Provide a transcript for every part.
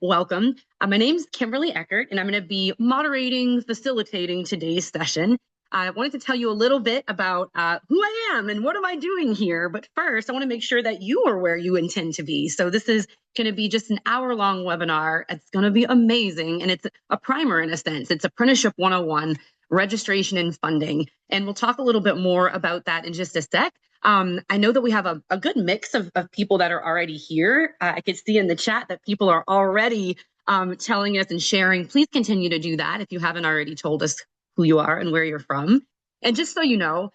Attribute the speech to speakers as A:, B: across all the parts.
A: Welcome. My name's Kimberly Eckert, and I'm going to be facilitating today's session. I wanted to tell you a little bit about who I am and what am I doing here. But first, I want to make sure that you are where you intend to be. So this is going to be just an hour-long webinar. It's going to be amazing, and it's a primer in a sense. It's Apprenticeship 101, registration and funding. And we'll talk a little bit more about that in just a sec. I know that we have a good mix of people that are already here. I could see in the chat that people are already telling us and sharing. Please continue to do that if you haven't already told us who you are and where you're from. And just so you know,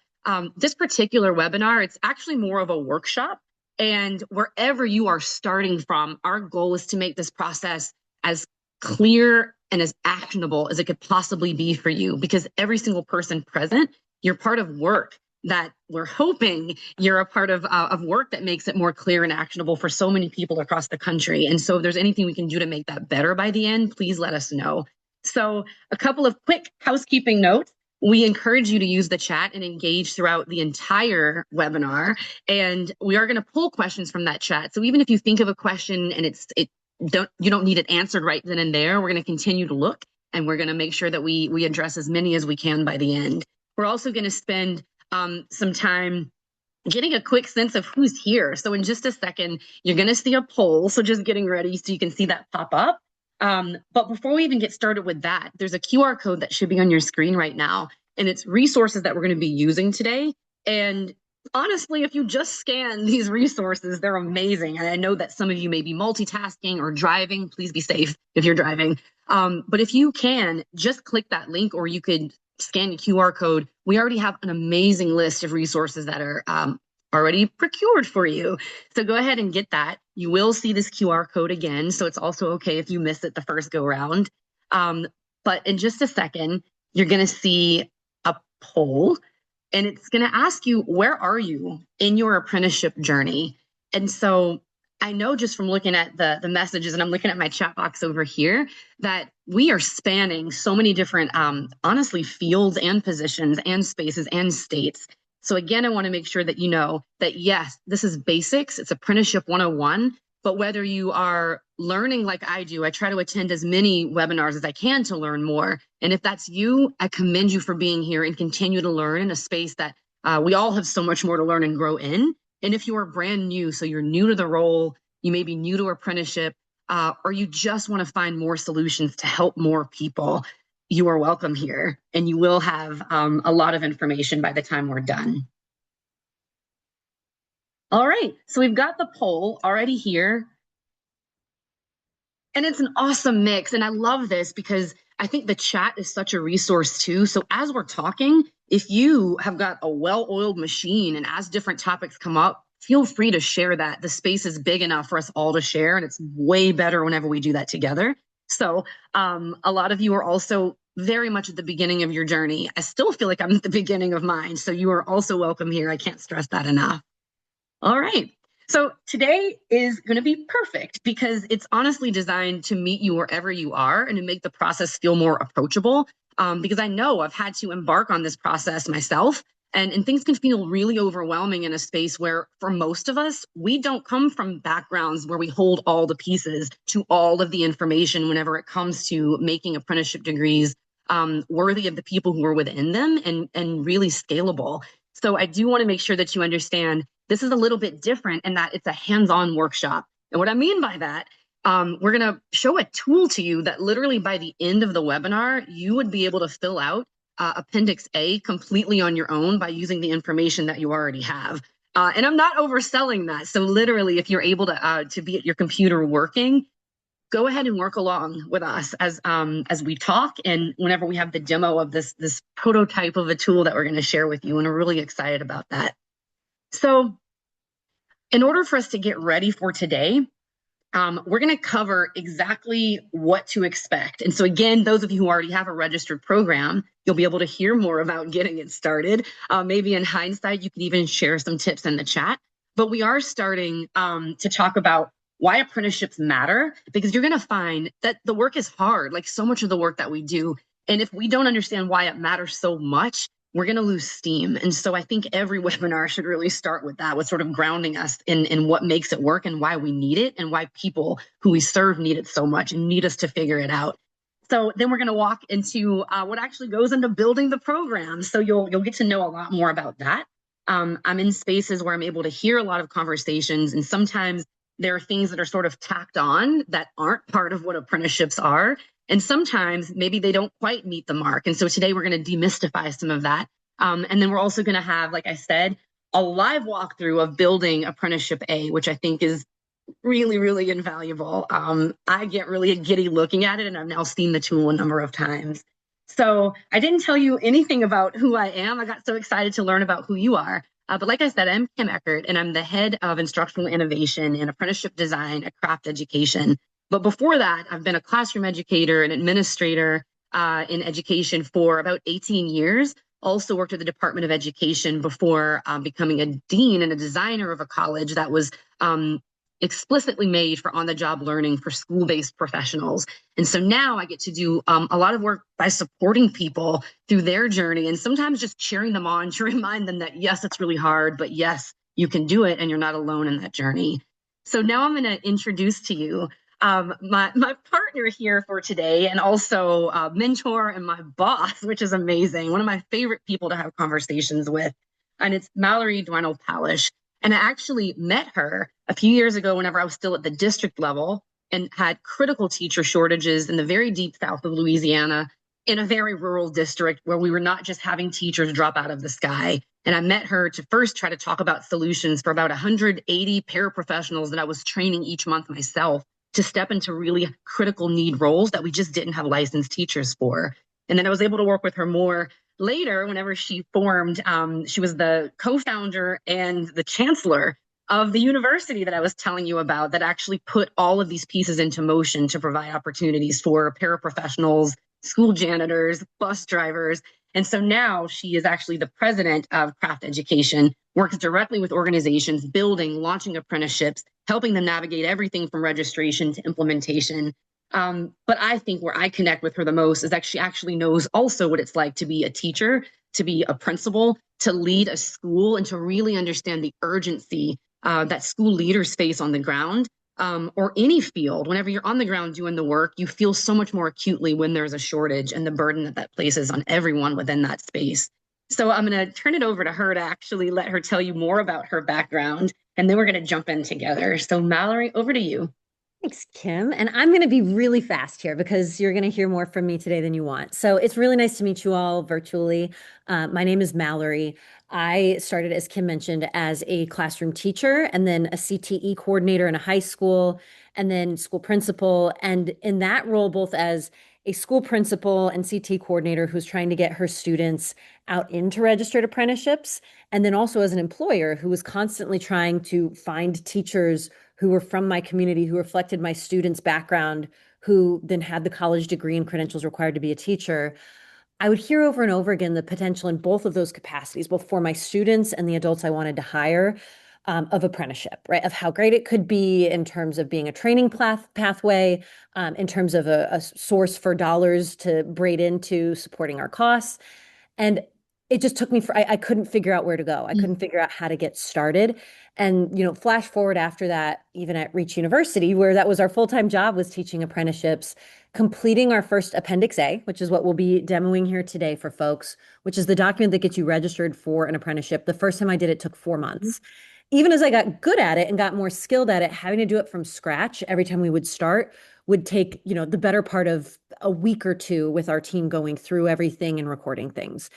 A: this particular webinar, it's actually more of a workshop. And wherever you are starting from, our goal is to make this process as clear and as actionable as it could possibly be for you, because every single person present, you're part of work that we're hoping you're a part of work that makes it more clear and actionable for so many people across the country. And so if there's anything we can do to make that better by the end, please let us know. So a couple of quick housekeeping notes. We encourage you to use the chat and engage throughout the entire webinar. And we are going to pull questions from that chat. So even if you think of a question and you don't need it answered right then and there, we're going to continue to look, and we're going to make sure that we address as many as we can by the end. We're also going to spend some time getting a quick sense of who's here. So in just a second, you're going to see a poll. So just getting ready so you can see that pop up. But before we even get started with that, there's a QR code that should be on your screen right now. And it's resources that we're going to be using today. And honestly, if you just scan these resources, they're amazing. And I know that some of you may be multitasking or driving. Please be safe if you're driving. But if you can, just click that link, or you could scan the QR code. We already have an amazing list of resources that are already procured for you. So go ahead and get that. You will see this QR code again, so it's also okay if you miss it the first go round. But in just a second, you're going to see a poll, and it's going to ask you, where are you in your apprenticeship journey? And so I know just from looking at the messages, and I'm looking at my chat box over here, that we are spanning so many different, honestly, fields and positions and spaces and states. So again, I want to make sure that you know that, yes, this is basics. It's Apprenticeship 101. But whether you are learning like I do, I try to attend as many webinars as I can to learn more. And if that's you, I commend you for being here and continue to learn in a space that we all have so much more to learn and grow in. And if you are brand new, so you're new to the role, you may be new to apprenticeship, or you just want to find more solutions to help more people, you are welcome here. And you will have a lot of information by the time we're done. All right, so we've got the poll already here. And it's an awesome mix. And I love this because I think the chat is such a resource too. So as we're talking, if you have got a well-oiled machine and as different topics come up, feel free to share that. The space is big enough for us all to share, and it's way better whenever we do that together. So a lot of you are also very much at the beginning of your journey. I still feel like I'm at the beginning of mine. So you are also welcome here. I can't stress that enough. All right. So today is going to be perfect because it's honestly designed to meet you wherever you are and to make the process feel more approachable. Because I know I've had to embark on this process myself, and things can feel really overwhelming in a space where, for most of us, we don't come from backgrounds where we hold all the pieces to all of the information whenever it comes to making apprenticeship degrees worthy of the people who are within them and really scalable. So I do want to make sure that you understand this is a little bit different in that it's a hands-on workshop. And what I mean by that, we're going to show a tool to you that literally by the end of the webinar, you would be able to fill out Appendix A completely on your own by using the information that you already have. And I'm not overselling that. So literally, if you're able to be at your computer working, go ahead and work along with us as we talk, and whenever we have the demo of this prototype of a tool that we're going to share with you, and we're really excited about that. So in order for us to get ready for today, we're going to cover exactly what to expect. And so again, those of you who already have a registered program, you'll be able to hear more about getting it started. Maybe in hindsight, you could even share some tips in the chat. But we are starting to talk about why apprenticeships matter, because you're going to find that the work is hard, like so much of the work that we do. And if we don't understand why it matters so much, we're going to lose steam. And so I think every webinar should really start with that, with sort of grounding us in what makes it work and why we need it and why people who we serve need it so much and need us to figure it out. So then we're going to walk into what actually goes into building the program. So you'll get to know a lot more about that. I'm in spaces where I'm able to hear a lot of conversations, and sometimes there are things that are sort of tacked on that aren't part of what apprenticeships are. And sometimes maybe they don't quite meet the mark. And so today we're going to demystify some of that. And then we're also going to have, like I said, a live walkthrough of building Apprenticeship A, which I think is really, really invaluable. I get really giddy looking at it, and I've now seen the tool a number of times. So I didn't tell you anything about who I am. I got so excited to learn about who you are. But like I said, I'm Kim Eckert, and I'm the head of instructional innovation and apprenticeship design at Craft Education. But before that, I've been a classroom educator and administrator in education for about 18 years. Also worked at the Department of Education before becoming a dean and a designer of a college that was explicitly made for on-the-job learning for school-based professionals. And so now I get to do a lot of work by supporting people through their journey and sometimes just cheering them on to remind them that, yes, it's really hard, but yes, you can do it and you're not alone in that journey. So now I'm going to introduce to you my partner here for today, and also mentor and my boss, which is amazing. One of my favorite people to have conversations with, and it's Mallory Dwinal-Palisch. And I actually met her a few years ago whenever I was still at the district level and had critical teacher shortages in the very deep south of Louisiana in a very rural district where we were not just having teachers drop out of the sky. And I met her to first try to talk about solutions for about 180 paraprofessionals that I was training each month myself to step into really critical need roles that we just didn't have licensed teachers for. And then I was able to work with her more later, whenever she formed, she was the co-founder and the chancellor of the university that I was telling you about that actually put all of these pieces into motion to provide opportunities for paraprofessionals, school janitors, bus drivers. And so now she is actually the president of Craft Education, works directly with organizations, building, launching apprenticeships, helping them navigate everything from registration to implementation. But I think where I connect with her the most is that she actually knows also what it's like to be a teacher, to be a principal, to lead a school, and to really understand the urgency that school leaders face on the ground, or any field. Whenever you're on the ground doing the work, you feel so much more acutely when there's a shortage and the burden that that places on everyone within that space. So I'm going to turn it over to her to actually let her tell you more about her background, and then we're going to jump in together. So Mallory, over to you.
B: Thanks, Kim. And I'm going to be really fast here because you're going to hear more from me today than you want. So it's really nice to meet you all virtually. My name is Mallory. I started, as Kim mentioned, as a classroom teacher and then a CTE coordinator in a high school and then school principal. And in that role, both as a school principal and CT coordinator who's trying to get her students out into registered apprenticeships, and then also as an employer who was constantly trying to find teachers who were from my community, who reflected my students' background, who then had the college degree and credentials required to be a teacher. I would hear over and over again the potential in both of those capacities, both for my students and the adults I wanted to hire, of apprenticeship, right? Of how great it could be in terms of being a training pathway, in terms of a source for dollars to braid into supporting our costs. And it just took me I couldn't figure out where to go. I couldn't figure out how to get started. And, flash forward after that, even at Reach University, where that was our full-time job, was teaching apprenticeships, completing our first Appendix A, which is what we'll be demoing here today for folks, which is the document that gets you registered for an apprenticeship. The first time I did it took 4 months. Even as I got good at it and got more skilled at it, having to do it from scratch every time we would start would take, the better part of a week or two with our team going through everything and recording things.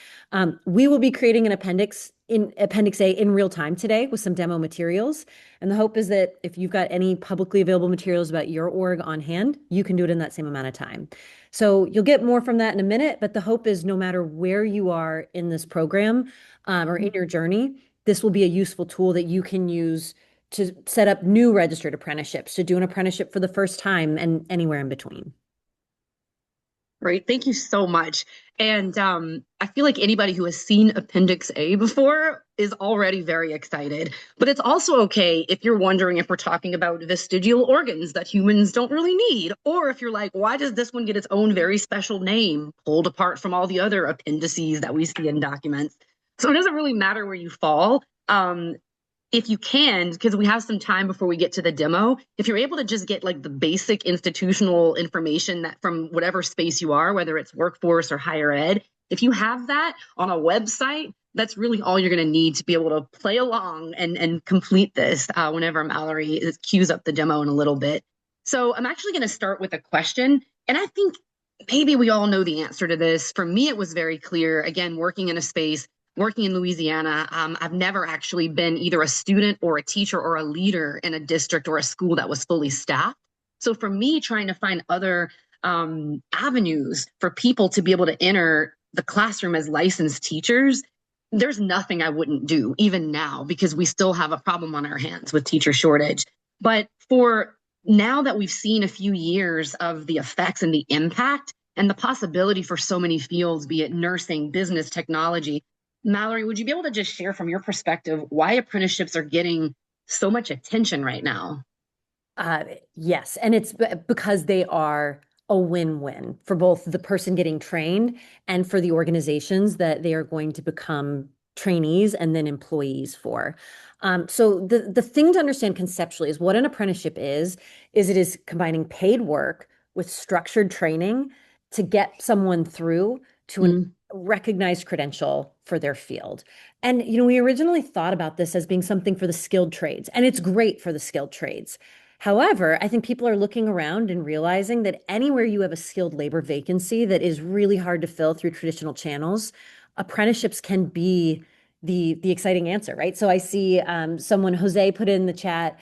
B: We will be creating an Appendix A in real time today with some demo materials. And the hope is that if you've got any publicly available materials about your org on hand, you can do it in that same amount of time. So you'll get more from that in a minute, but the hope is no matter where you are in this program, or in your journey, this will be a useful tool that you can use to set up new registered apprenticeships, to do an apprenticeship for the first time, and anywhere in between.
A: Great. Thank you so much. And I feel like anybody who has seen Appendix A before is already very excited. But it's also okay if you're wondering if we're talking about vestigial organs that humans don't really need, or if you're like, why does this one get its own very special name, pulled apart from all the other appendices that we see in documents? So it doesn't really matter where you fall. If you can, because we have some time before we get to the demo, if you're able to just get like the basic institutional information that from whatever space you are, whether it's workforce or higher ed, if you have that on a website, that's really all you're going to need to be able to play along and complete this whenever Mallory cues up the demo in a little bit. So I'm actually going to start with a question. And I think maybe we all know the answer to this. For me, it was very clear, again, working in a space working in Louisiana, I've never actually been either a student or a teacher or a leader in a district or a school that was fully staffed. So for me, trying to find other avenues for people to be able to enter the classroom as licensed teachers, there's nothing I wouldn't do, even now, because we still have a problem on our hands with teacher shortage. But for now that we've seen a few years of the effects and the impact and the possibility for so many fields, be it nursing, business, technology, Mallory, would you be able to just share from your perspective why apprenticeships are getting so much attention right now?
B: Uh, yes, and it's because they are a win-win for both the person getting trained and for the organizations that they are going to become trainees and then employees for. So the thing to understand conceptually is what an apprenticeship is it is combining paid work with structured training to get someone through to a
A: Mm.
B: recognized credential for their field. And, we originally thought about this as being something for the skilled trades, and it's great for the skilled trades. However, I think people are looking around and realizing that anywhere you have a skilled labor vacancy that is really hard to fill through traditional channels, apprenticeships can be the exciting answer, right? So I see someone, Jose, put in the chat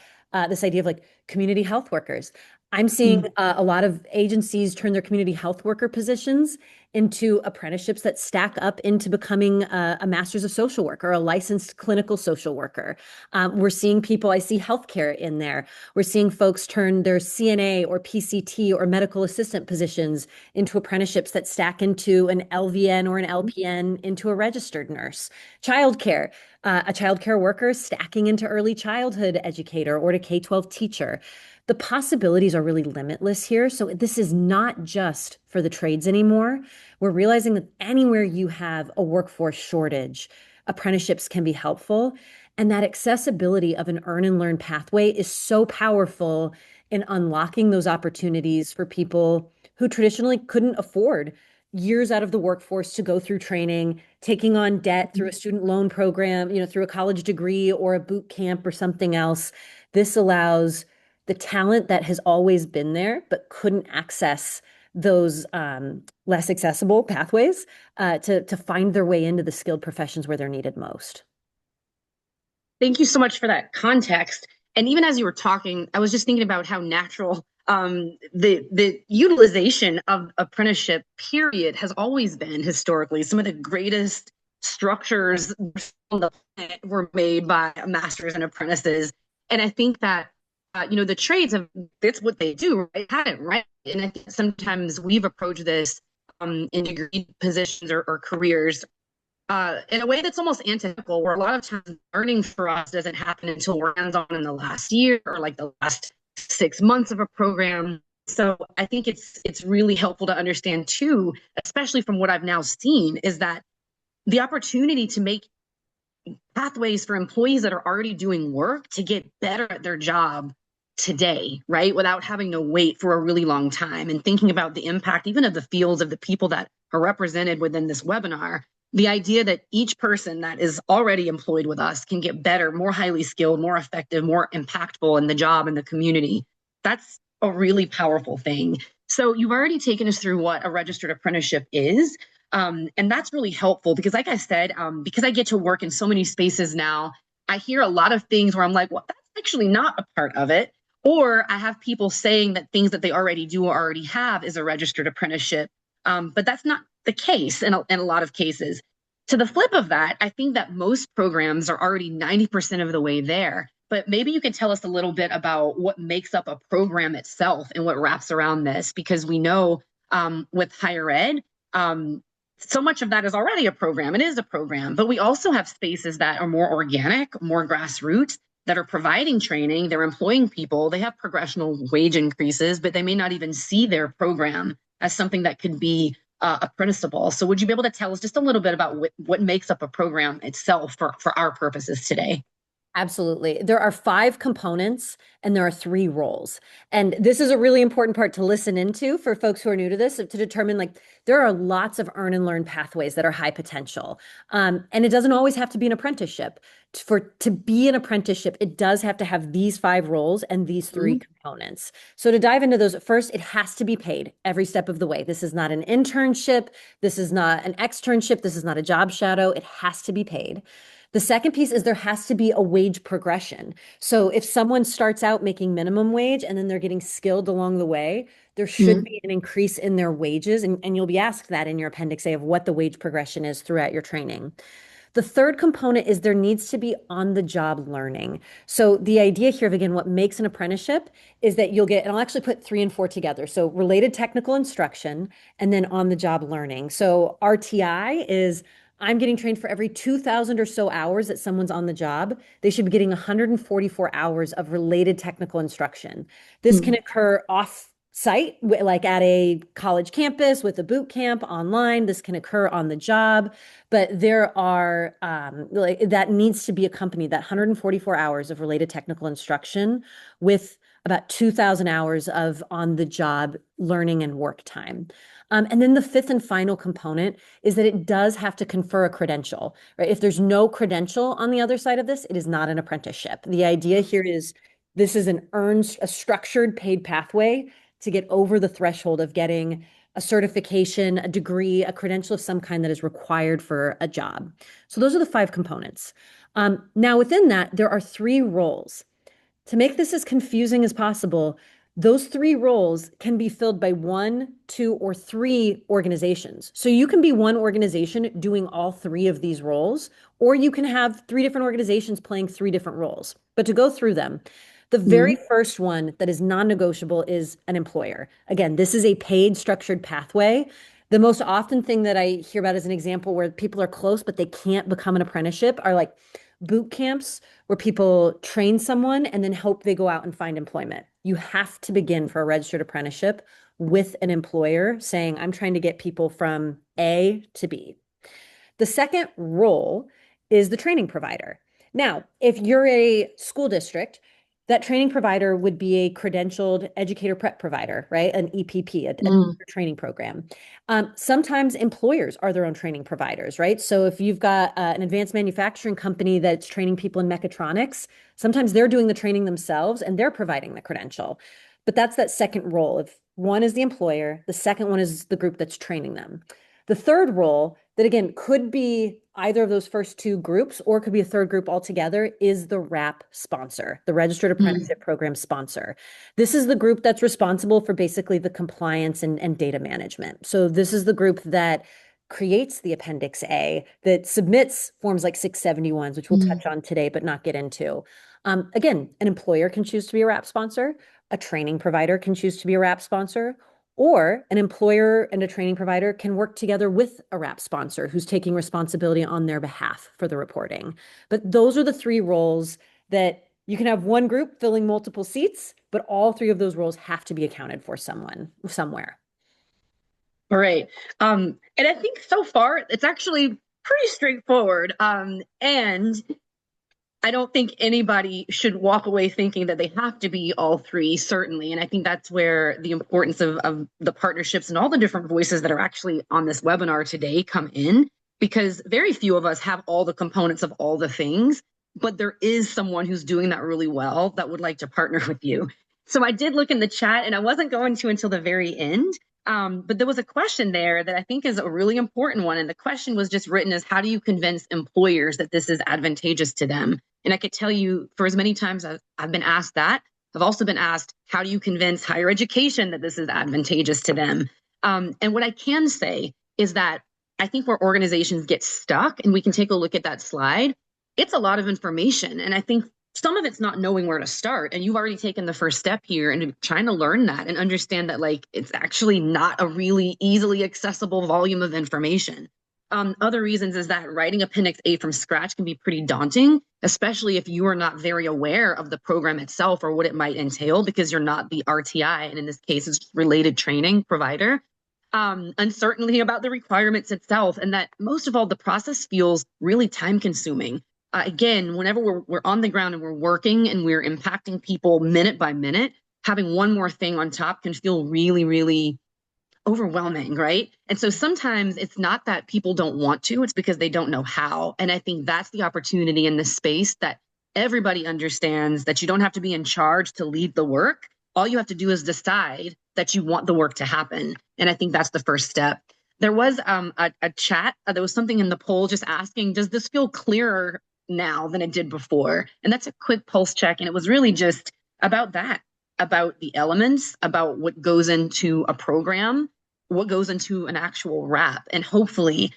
B: this idea of like community health workers. I'm seeing
A: Mm.
B: a lot of agencies turn their community health worker positions into apprenticeships that stack up into becoming a master's of social work or a licensed clinical social worker. We're seeing people, I see healthcare in there. We're seeing folks turn their CNA or PCT or medical assistant positions into apprenticeships that stack into an LVN or an LPN into a registered nurse. Childcare, a childcare worker stacking into early childhood educator or to K-12 teacher. The possibilities are really limitless here. So this is not just for the trades anymore. We're realizing that anywhere you have a workforce shortage, apprenticeships can be helpful. And that accessibility of an earn and learn pathway is so powerful in unlocking those opportunities for people who traditionally couldn't afford years out of the workforce to go through training, taking on debt through a student loan program, through a college degree or a boot camp or something else. This allows the talent that has always been there but couldn't access those less accessible pathways to find their way into the skilled professions where they're needed most.
A: Thank you so much for that context. And even as you were talking, I was just thinking about how natural the utilization of apprenticeship period has always been historically. Some of the greatest structures on the planet were made by masters and apprentices. And I think that the trades have that's what they do, right? Had it right. And I think sometimes we've approached this in degree positions or careers in a way that's almost antithetical, where a lot of times learning for us doesn't happen until we're hands-on in the last year or like the last 6 months of a program. So I think it's really helpful to understand too, especially from what I've now seen, is that the opportunity to make pathways for employees that are already doing work to get better at their job today, right? Without having to wait for a really long time and thinking about the impact, even of the fields of the people that are represented within this webinar. The idea that each person that is already employed with us can get better, more highly skilled, more effective, more impactful in the job and the community. That's a really powerful thing. So you've already taken us through what a registered apprenticeship is. And that's really helpful because, like I said, because I get to work in so many spaces now, I hear a lot of things where I'm like, well, that's actually not a part of it. Or I have people saying that things that they already do or already have is a registered apprenticeship. But that's not the case in a lot of cases. To the flip of that, I think that most programs are already 90% of the way there. But maybe you can tell us a little bit about what makes up a program itself and what wraps around this, because we know with higher ed. So much of that is already a program. It is a program, but we also have spaces that are more organic, more grassroots, that are providing training. They're employing people. They have progressional wage increases, but they may not even see their program as something that could be apprenticeable. So would you be able to tell us just a little bit about what makes up a program itself for our purposes today?
B: Absolutely. There are five components and there are three roles. And this is a really important part to listen into for folks who are new to this to determine like there are lots of earn and learn pathways that are high potential. And it doesn't always have to be an apprenticeship. To be an apprenticeship, it does have to have these five roles and these three
A: Mhm.
B: components. So to dive into those, first, it has to be paid every step of the way. This is not an internship. This is not an externship. This is not a job shadow. It has to be paid. The second piece is there has to be a wage progression. So if someone starts out making minimum wage and then they're getting skilled along the way, there should
A: Mhm.
B: be an increase in their wages. And you'll be asked that in your Appendix A of what the wage progression is throughout your training. The third component is there needs to be on-the-job learning. So the idea here of, again, what makes an apprenticeship is that you'll get, and I'll actually put three and four together. So related technical instruction and then on-the-job learning. So RTI is I'm getting trained for every 2,000 or so hours that someone's on the job. They should be getting 144 hours of related technical instruction. This can
A: Mhm.
B: occur off site, like at a college campus with a boot camp online. This can occur on the job, but there are like that needs to be accompanied, that 144 hours of related technical instruction with about 2,000 hours of on the job learning and work time. And then the fifth and final component is that it does have to confer a credential, right? If there's no credential on the other side of this, it is not an apprenticeship. The idea here is this is a structured paid pathway to get over the threshold of getting a certification, a degree, a credential of some kind that is required for a job. So those are the five components. Now, within that, there are three roles. To make this as confusing as possible, those three roles can be filled by one, two, or three organizations. So you can be one organization doing all three of these roles, or you can have three different organizations playing three different roles. But to go through them, the very
A: Mhm.
B: first one that is non-negotiable is an employer. Again, this is a paid structured pathway. The most often thing that I hear about as an example where people are close, but they can't become an apprenticeship are like boot camps where people train someone and then hope they go out and find employment. You have to begin for a registered apprenticeship with an employer saying, I'm trying to get people from A to B. The second role is the training provider. Now, if you're a school district, that training provider would be a credentialed educator prep provider, right? An EPP, a
A: Mhm.
B: training program. Sometimes employers are their own training providers, right? So if you've got an advanced manufacturing company that's training people in mechatronics, sometimes they're doing the training themselves and they're providing the credential. But that's that second role. If one is the employer, the second one is the group that's training them. The third role that again could be either of those first two groups or could be a third group altogether is the RAP sponsor, the Registered
A: Mhm.
B: Apprenticeship Program sponsor. This is the group that's responsible for basically the compliance and data management. So this is the group that creates the Appendix A, that submits forms like 671s, which we'll
A: Mhm.
B: touch on today, but not get into. Again, an employer can choose to be a RAP sponsor, a training provider can choose to be a RAP sponsor, or an employer and a training provider can work together with a RAP sponsor who's taking responsibility on their behalf for the reporting. But those are the three roles that you can have one group filling multiple seats, but all three of those roles have to be accounted for somewhere.
A: All right. And I think so far it's actually pretty straightforward. And I don't think anybody should walk away thinking that they have to be all three, certainly. And I think that's where the importance of the partnerships and all the different voices that are actually on this webinar today come in, because very few of us have all the components of all the things, but there is someone who's doing that really well that would like to partner with you. So I did look in the chat and I wasn't going to until the very end. But there was a question there that I think is a really important one. And the question was just written as, how do you convince employers that this is advantageous to them? And I could tell you, for as many times as I've been asked that, I've also been asked, how do you convince higher education that this is advantageous to them? And what I can say is that I think where organizations get stuck, and we can take a look at that slide, it's a lot of information. And I think some of it's not knowing where to start. And you've already taken the first step here and trying to learn that and understand that like it's actually not a really easily accessible volume of information. Other reasons is that writing Appendix A from scratch can be pretty daunting, especially if you are not very aware of the program itself or what it might entail because you're not the RTI, and in this case, it's related training provider. Uncertainty about the requirements itself, and that most of all, the process feels really time consuming. Again, whenever we're on the ground and we're working and we're impacting people minute by minute, having one more thing on top can feel really, really overwhelming, right? And so sometimes it's not that people don't want to, it's because they don't know how. And I think that's the opportunity in this space that everybody understands that you don't have to be in charge to lead the work. All you have to do is decide that you want the work to happen. And I think that's the first step. There was a chat, there was something in the poll just asking, does this feel clearer now than it did before? And that's a quick pulse check. And it was really just about that, about the elements, about what goes into a program, what goes into an actual wrap. And hopefully,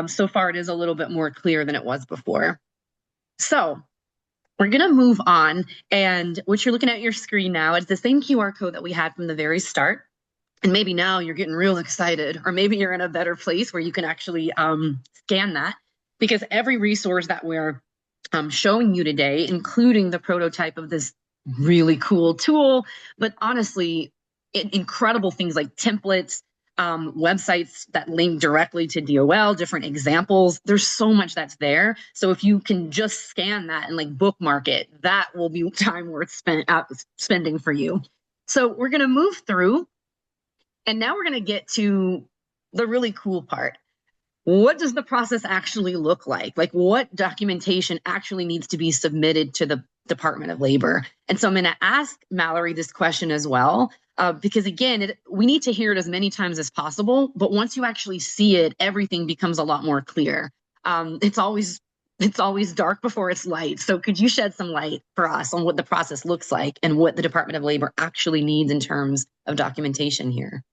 A: so far it is a little bit more clear than it was before. So we're going to move on. And what you're looking at your screen now, it's the same QR code that we had from the very start. And maybe now you're getting real excited, or maybe you're in a better place where you can actually scan that, because every resource that we're showing you today, including the prototype of this really cool tool, but honestly, incredible things like templates, websites that link directly to DOL, different examples. There's so much that's there. So if you can just scan that and like bookmark it, that will be time worth spending for you. So we're going to move through, and now we're going to get to the really cool part. What does the process actually look like? Like, what documentation actually needs to be submitted to the Department of Labor? And so I'm going to ask Mallory this question as well, because again, we need to hear it as many times as possible. But once you actually see it, everything becomes a lot more clear. It's always dark before it's light. So could you shed some light for us on what the process looks like and what the Department of Labor actually needs in terms of documentation here?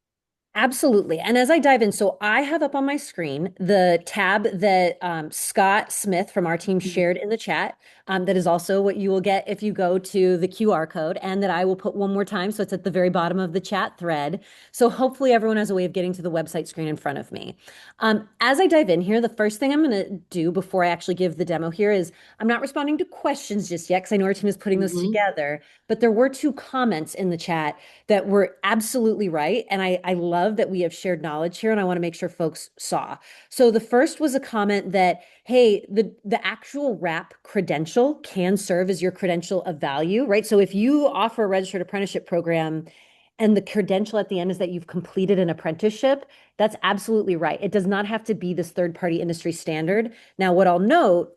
B: Absolutely. And as I dive in, so I have up on my screen the tab that Scott Smith from our team shared in the chat. That is also what you will get if you go to the QR code, and that I will put one more time. So it's at the very bottom of the chat thread. So hopefully everyone has a way of getting to the website screen in front of me. As I dive in here, the first thing I'm going to do before I actually give the demo here is I'm not responding to questions just yet because I know our team is putting this together, but there were two comments in the chat that were absolutely right. And I love that we have shared knowledge here, and I want to make sure folks saw. So the first was a comment that, hey, the actual wrap credential can serve as your credential of value, right? So if you offer a registered apprenticeship program and the credential at the end is that you've completed an apprenticeship, that's absolutely right. It does not have to be this third-party industry standard. Now, what I'll note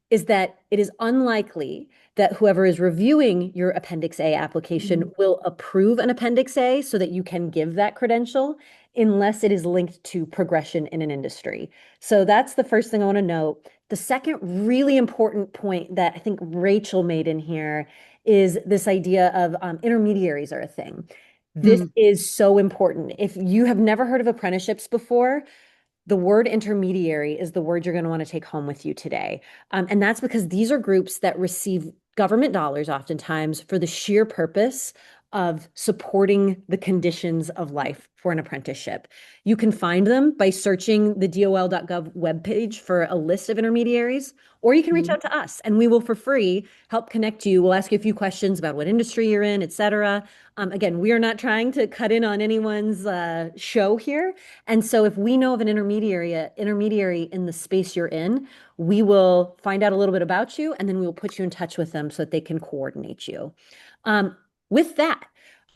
B: is that it is unlikely that whoever is reviewing your Appendix A application will approve an Appendix A so that you can give that credential unless it is linked to progression in an industry. So that's the first thing I want to note. The second really important point that I think Rachel made in here is this idea of intermediaries are a thing. This is so important. If you have never heard of apprenticeships before, the word intermediary is the word you're going to want to take home with you today. And that's because these are groups that receive government dollars oftentimes for the sheer purpose of supporting the conditions of life for an apprenticeship. You can find them by searching the dol.gov webpage for a list of intermediaries, or you can reach out to us and we will for free help connect you. We'll ask you a few questions about what industry you're in, et cetera. Again, we are not trying to cut in on anyone's show here. And so if we know of an intermediary in the space you're in, we will find out a little bit about you, and then we will put you in touch with them so that they can coordinate you. With that,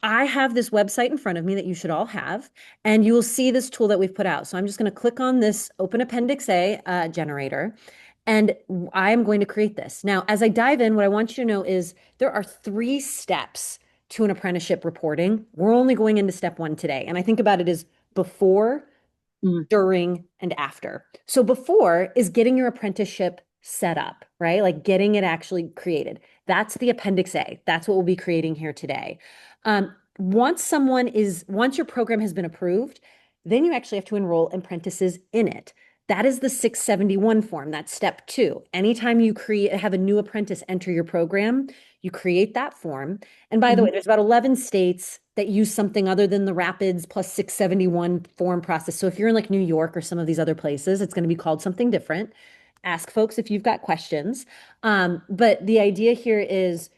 B: I have this website in front of me that you should all have, and you will see this tool that we've put out. So I'm just going to click on this Open Appendix A generator, and I'm going to create this. Now, as I dive in, what I want you to know is there are 3 steps to an apprenticeship reporting. We're only going into step 1 today, and I think about it as before, during, and after. So before is getting your apprenticeship set up, right? Like getting it actually created. That's the Appendix A. That's what we'll be creating here today. Once your program has been approved, then you actually have to enroll apprentices in it. That is the 671 form. That's step two. Anytime you have a new apprentice enter your program, you create that form. And by the way,
A: Mhm.
B: there's about 11 states that use something other than the Rapids plus 671 form process. So if you're in like New York or some of these other places, it's going to be called something different. Ask folks if you've got questions. But the idea here is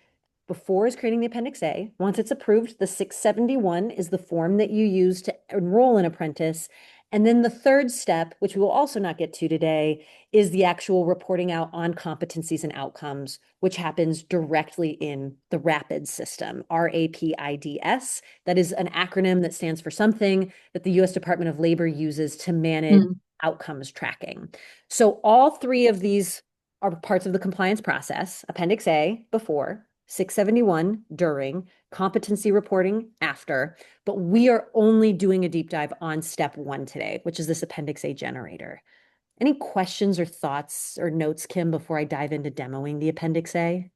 B: before is creating the Appendix A. Once it's approved, the 671 is the form that you use to enroll an apprentice. And then the third step, which we will also not get to today, is the actual reporting out on competencies and outcomes, which happens directly in the RAPIDS system, RAPIDS. That is an acronym that stands for something that the US Department of Labor uses to manage
A: Mm.
B: outcomes tracking. So all three of these are parts of the compliance process. Appendix A before, 671 during, competency reporting after, but we are only doing a deep dive on step one today, which is this Appendix A generator. Any questions or thoughts or notes, Kim, before I dive into demoing the Appendix A?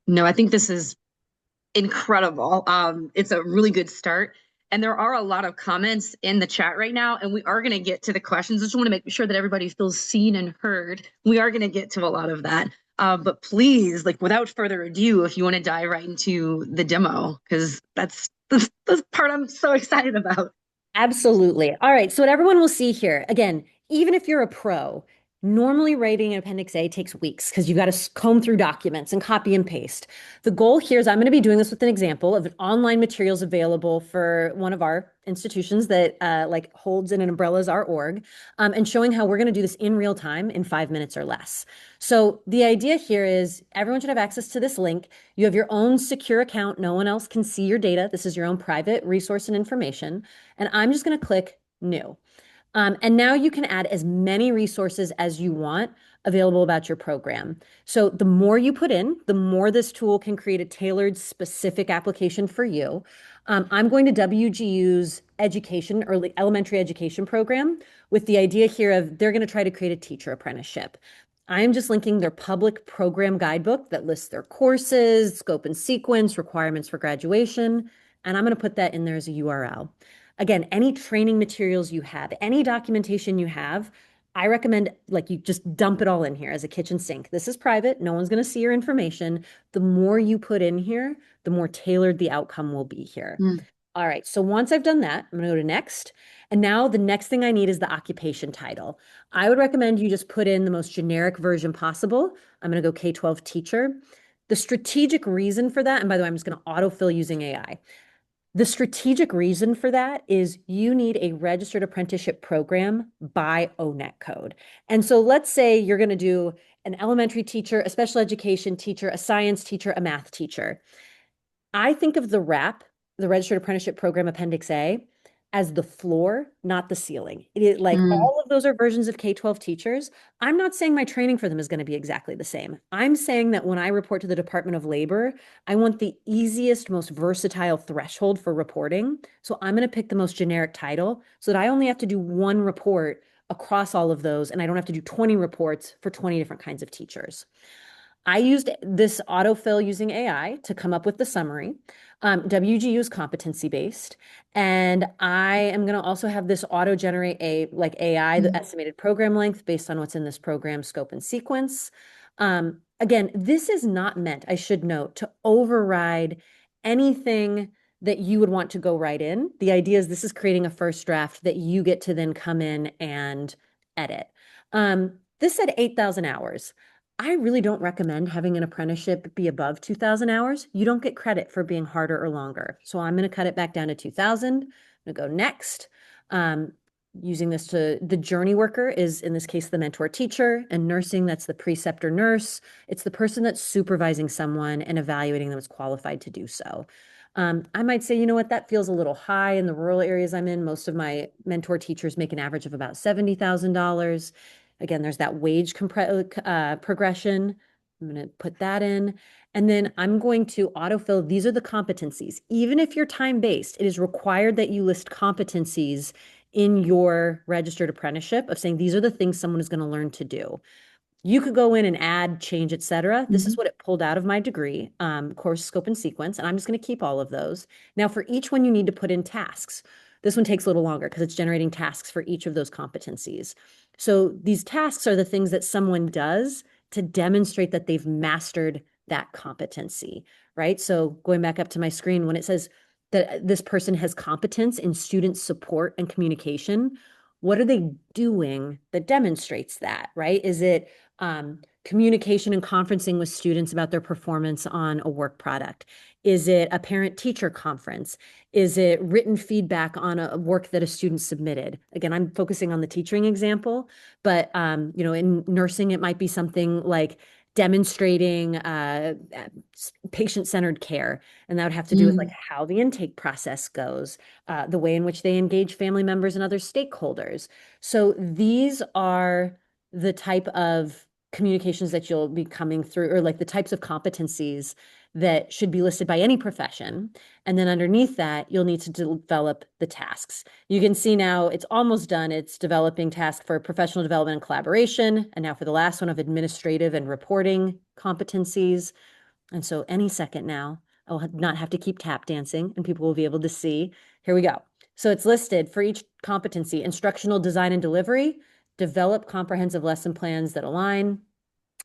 A: No, I think this is incredible. It's a really good start. And there are a lot of comments in the chat right now, and we are going to get to the questions. I just want to make sure that everybody feels seen and heard. We are going to get to a lot of that. But please, like without further ado, if you want to dive right into the demo, because that's the part I'm so excited about.
B: Absolutely. All right. So what everyone will see here, again, even if you're a pro, normally writing an Appendix A takes weeks because you've got to comb through documents and copy and paste. The goal here is I'm going to be doing this with an example of online materials available for one of our institutions that like holds and umbrellas our org, and showing how we're going to do this in real time in 5 minutes or less. So the idea here is everyone should have access to this link. You have your own secure account. No one else can see your data. This is your own private resource and information. And I'm just going to click new. And now you can add as many resources as you want available about your program. So the more you put in, the more this tool can create a tailored, specific application for you. I'm going to WGU's education, early elementary education program, with the idea here of they're going to try to create a teacher apprenticeship. I'm just linking their public program guidebook that lists their courses, scope and sequence, requirements for graduation, and I'm going to put that in there as a URL. Again, any training materials you have, any documentation you have, I recommend like you just dump it all in here as a kitchen sink. This is private. No one's going to see your information. The more you put in here, the more tailored the outcome will be here.
A: Mm.
B: All right, so once I've done that, I'm going to go to next. And now the next thing I need is the occupation title. I would recommend you just put in the most generic version possible. I'm going to go K-12 teacher. The strategic reason for that, and by the way, I'm just going to autofill using AI. The strategic reason for that is you need a registered apprenticeship program by ONET code. And so let's say you're going to do an elementary teacher, a special education teacher, a science teacher, a math teacher. I think of the RAP, the Registered Apprenticeship Program Appendix A, as the floor, not the ceiling. It is like
A: Mm.
B: all of those are versions of K-12 teachers. I'm not saying my training for them is going to be exactly the same. I'm saying that when I report to the Department of Labor, I want the easiest, most versatile threshold for reporting. So I'm going to pick the most generic title so that I only have to do one report across all of those, and I don't have to do 20 reports for 20 different kinds of teachers. I used this autofill using AI to come up with the summary. WGU is competency based, and I am going to also have this auto generate a like AI, the
A: Mm.
B: estimated program length based on what's in this program scope and sequence. Again, this is not meant, I should note, to override anything that you would want to go right in. The idea is this is creating a first draft that you get to then come in and edit. This said 8,000 hours. I really don't recommend having an apprenticeship be above 2,000 hours. You don't get credit for being harder or longer. So I'm going to cut it back down to 2,000. I'm going to go next. Using this to the journey worker is in this case the mentor teacher, and nursing, that's the preceptor nurse. It's the person that's supervising someone and evaluating them as qualified to do so. I might say, you know what, that feels a little high in the rural areas I'm in. Most of my mentor teachers make an average of about $70,000. Again, there's that wage progression. I'm going to put that in. And then I'm going to autofill. These are the competencies. Even if you're time-based, it is required that you list competencies in your registered apprenticeship of saying these are the things someone is going to learn to do. You could go in and add, change, etc. This is
A: Mhm.
B: what it pulled out of my degree, course, scope, and sequence, and I'm just going to keep all of those. Now, for each one, you need to put in tasks. This one takes a little longer because it's generating tasks for each of those competencies. So these tasks are the things that someone does to demonstrate that they've mastered that competency, right? So going back up to my screen, when it says that this person has competence in student support and communication, what are they doing that demonstrates that, right? Is it communication and conferencing with students about their performance on a work product? Is it a parent-teacher conference? Is it written feedback on a work that a student submitted? Again, I'm focusing on the teaching example, but in nursing, it might be something like demonstrating patient-centered care, and that would have to do with like
A: Mm.
B: how the intake process goes, the way in which they engage family members and other stakeholders. So these are the type of communications that you'll be coming through, or like the types of competencies that should be listed by any profession. And then underneath that, you'll need to develop the tasks. You can see now it's almost done. It's developing tasks for professional development and collaboration. And now for the last one of administrative and reporting competencies. And so any second now, I'll not have to keep tap dancing and people will be able to see. Here we go. So it's listed for each competency: instructional design and delivery, develop comprehensive lesson plans that align,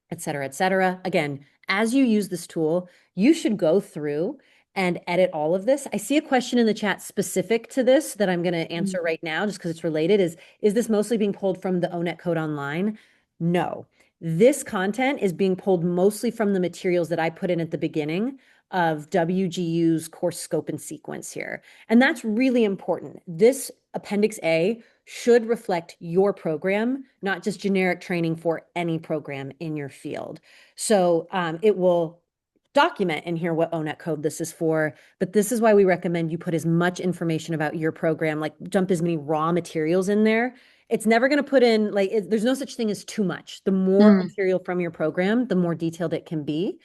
B: et cetera, et cetera. Again, as you use this tool, you should go through and edit all of this. I see a question in the chat specific to this that I'm going to answer
A: Mm.
B: right now just because it's related. Is this mostly being pulled from the ONET code online? No. This content is being pulled mostly from the materials that I put in at the beginning of WGU's course scope and sequence here. And that's really important. This Appendix A should reflect your program, not just generic training for any program in your field. So it will document in here what ONET code this is for, but this is why we recommend you put as much information about your program, like dump as many raw materials in there. It's never going to put in, like, there's no such thing as too much. The more
A: Mm.
B: material from your program, the more detailed it can be.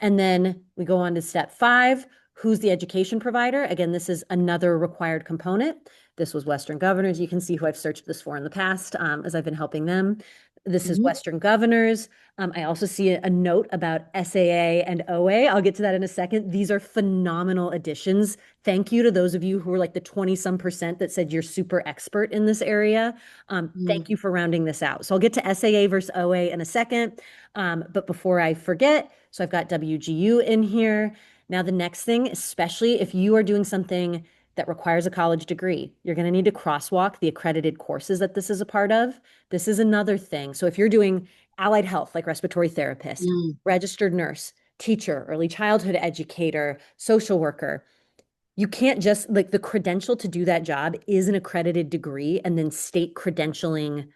B: And then we go on to step 5. Who's the education provider? Again, this is another required component. This was Western Governors. You can see who I've searched this for in the past as I've been helping them. This is
A: Mhm.
B: Western Governors. I also see a note about SAA and OA. I'll get to that in a second. These are phenomenal additions. Thank you to those of you who were like the 20-some% that said you're super expert in this area. Thank
A: Mm.
B: you for rounding this out. So I'll get to SAA versus OA in a second. But before I forget, so I've got WGU in here. Now, the next thing, especially if you are doing something that requires a college degree, you're going to need to crosswalk the accredited courses that this is a part of. This is another thing. So if you're doing allied health, like respiratory therapist,
A: Mm.
B: registered nurse, teacher, early childhood educator, social worker, you can't just like the credential to do that job is an accredited degree and then state credentialing,